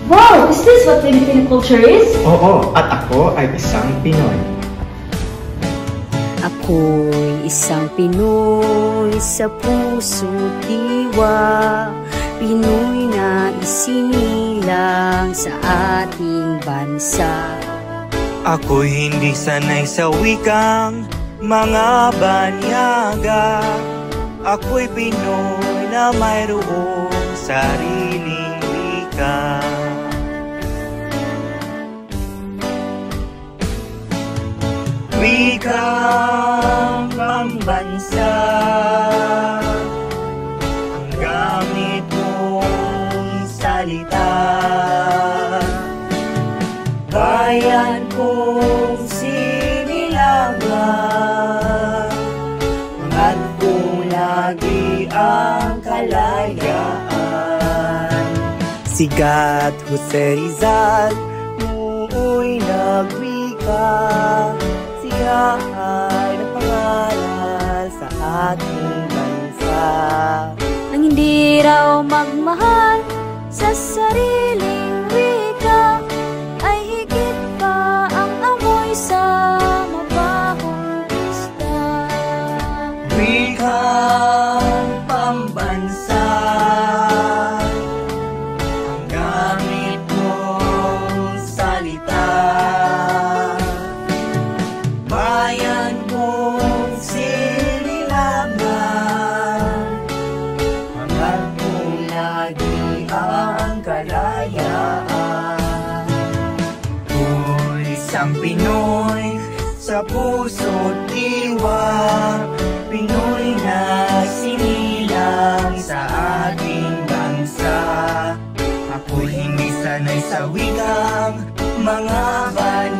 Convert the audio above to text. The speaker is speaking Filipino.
Wow! Is this what Filipino culture is? Oo, at ako ay isang Pinoy. Ako'y isang Pinoy sa puso't diwa, Pinoy na isinilang sa ating bansa. Ako'y hindi sanay sa wikang mga banyaga, ako'y Pinoy na mayroong sariling wika. Wikang pambansa, ang gamit mong salita, bayan kong sinilangan, at kung lagi ang kalayaan. Sigat Jose Rizal, nooy nagwika, siya ay nagpangaral sa ating bansa. Nang hindi raw magmahal sa sariling wika, ay higit pa ang amoy sa mabahong pista. Wikang pambansa, ang gamit mong salita, bayan kong sinilangan, hanggang kung lagi ang kalayaan. Ako'y isang Pinoy sa puso't diwa, Pinoy na sinilang sa ating bansa. Ako'y hindi sanay sa wikang mga banyaga,